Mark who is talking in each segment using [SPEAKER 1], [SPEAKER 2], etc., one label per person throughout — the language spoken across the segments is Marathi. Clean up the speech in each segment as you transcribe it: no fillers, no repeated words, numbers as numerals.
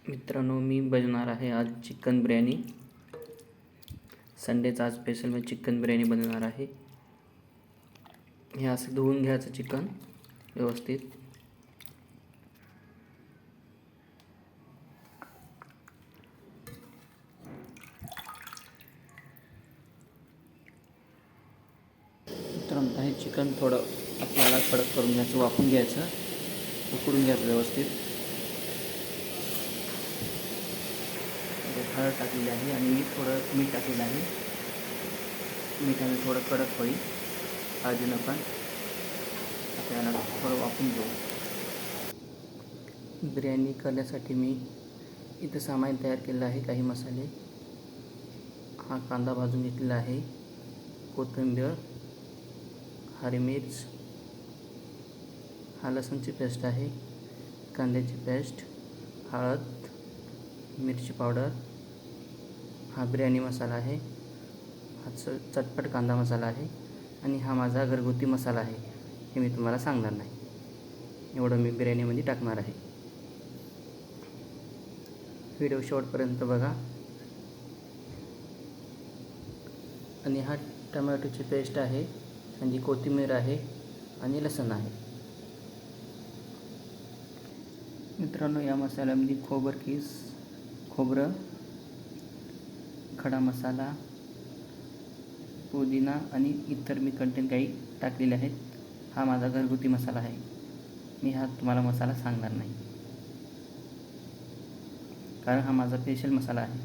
[SPEAKER 1] मित्रांनो, मी बनवणार आहे आज चिकन बिर्याणी. संडेचा आज स्पेशल मी चिकन बिर्याणी बनवणार आहे. हे असं धुवून घ्यायचं चिकन व्यवस्थित. मित्रांनो, हे चिकन थोडं आपल्याला कडक करून घ्यायचं, वाफून घ्यायचं, उकडून घ्यायचं व्यवस्थित. हळद टाकलेली आहे आणि थोडं मीठ टाकलेलं आहे. मिठाने थोडं कडक होईल. हळदीनं पण आपल्याला थोडं वाफून घेऊ. बिर्याणी करण्यासाठी मी इथं सामान तयार केलेलं आहे. काही मसाले, हा कांदा भाजून घेतलेला आहे, कोथिंबीर, हरी मिर्च, हा लसूणची पेस्ट आहे, कांद्याची पेस्ट, हळद, मिरची पावडर, हा बिर्याणी मसाला आहे, हा चटपट कांदा मसाला आहे आणि हा माझा घरगुती मसाला आहे. हे मी तुम्हाला सांगणार नाही. एवढं मी बिर्याणीमध्ये टाकणार आहे. व्हिडिओ शेवटपर्यंत बघा. आणि हा टमॅटोची पेस्ट आहे आणि कोथिंबीर आहे आणि लसूण आहे. मित्रांनो, या मसाल्यामध्ये खोबरं, खडा मसाला, पुदिना आणि इतर मी कंटेंट काही टाकलेले आहेत. हा माझा घरगुती मसाला आहे. मी हा तुम्हाला मसाला सांगणार नाही, कारण हा माझा स्पेशल मसाला आहे.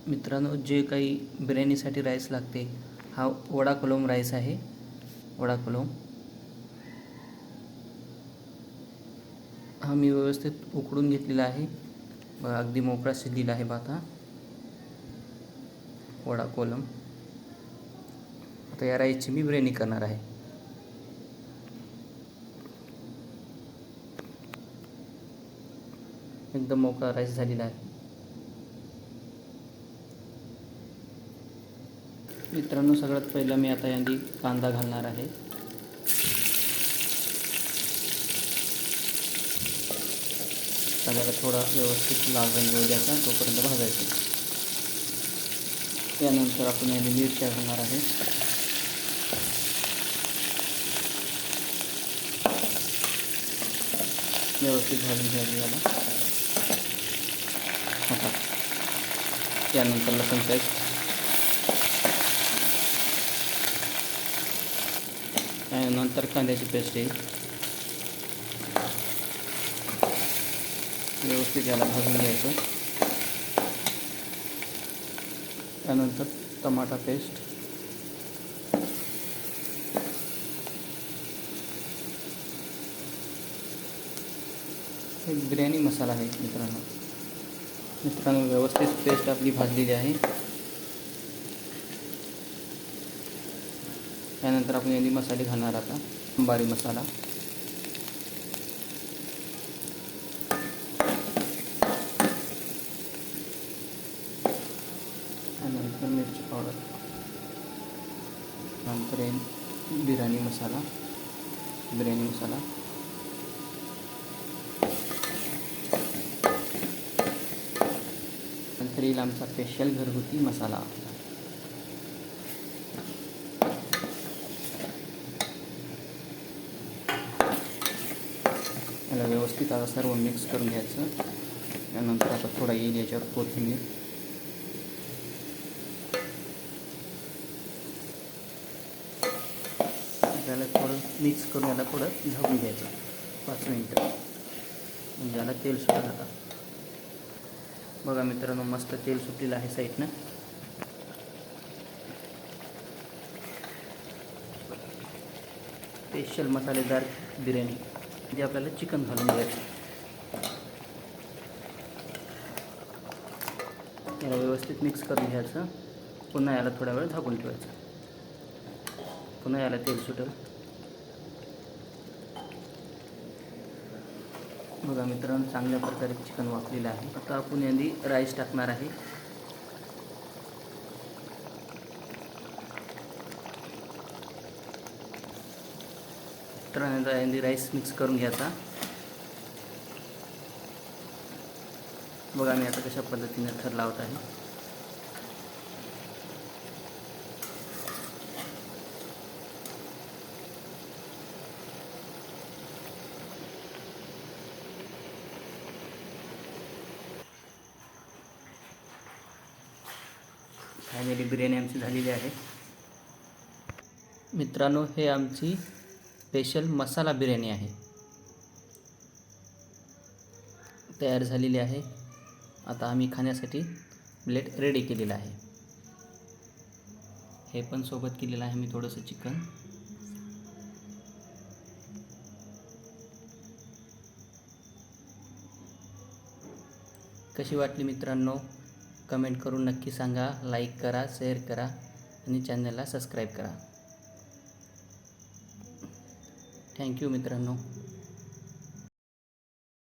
[SPEAKER 1] मित्रांनो, जे काही बिर्याणीसाठी राईस लागते, हा वडा कोलम राईस आहे. वडा कोलम हा मी व्यवस्थित उकडून घेतलेला आहे. बघा, अगदी मोकळा शिजलेला आहे भात हा वडा कोलम. आता या राईसची मी बिर्याणी करणार आहे. एकदम मोकळा राईस झालेला आहे. मित्रांनो, सगळ्यात पहिलं मी आता यामध्ये कांदा घालणार आहे. कांद्याला थोडा व्यवस्थित लाल रंग येऊ द्यायचा, तोपर्यंत भाजायचं. त्यानंतर आपण यामध्ये मिरच्या घालणार आहे. व्यवस्थित भाजून घ्यायचं याला. त्यानंतर लसूण पेस्ट, त्यानंतर कांद्याची पेस्ट येईल. व्यवस्थित याला भाजून घ्यायचं. त्यानंतर टमाटा पेस्ट, एक बिर्याणी मसाला आहे. मित्रांनो, व्यवस्थित पेस्ट आपली भाजलेली आहे. त्यानंतर आपण याने मसाले घालणार. आता अंबारी मसाला, त्यानंतर मिरची पावडर, नंतर बिर्याणी मसाला, नंतर येईल आमचा स्पेशल घरगुती मसाला. याला व्यवस्थित आता सर्व मिक्स करून घ्यायचं. त्यानंतर आता थोडा येईल याच्यावर कोथिंबीर. त्याला थोडं मिक्स करून याला थोडं झाकून घ्यायचं 5 मिनटं, म्हणजे याला तेल सुटेल. आता बघा मित्रांनो, मस्त तेल सुटलेलं आहे साईडनं. स्पेशल मसालेदार बिर्याणी म्हणजे आपल्याला चिकन घालून घ्यायचं. याला व्यवस्थित मिक्स करून घ्यायचं. पुन्हा याला थोडा वेळ झाकून ठेवायचं. पुन्हा याला तेल सुटेल. बघा मित्रांनो, चांगल्या प्रकारे चिकन वाफलेलं आहे. आता आपण यादी राईस टाकणार आहे. तर यादी राईस मिक्स करून घ्यायचा. बघा मी आता कशा पद्धतीने थर लावत आहे. फायनली बिर्याणी आमची झालेली आहे. मित्रांनो, हे आमची स्पेशल मसाला बिर्याणी आहे, तयार झालेली आहे. आता आम्ही खाण्यासाठी प्लेट रेडी केलेला आहे. हे पण सोबत केलेलं आहे मी थोडंसं चिकन. कशी वाटली मित्रांनो, कमेंट करून नक्की सांगा. लाईक करा, शेअर करा आणि चॅनलला सबस्क्राईब करा. थँक्यू मित्रांनो.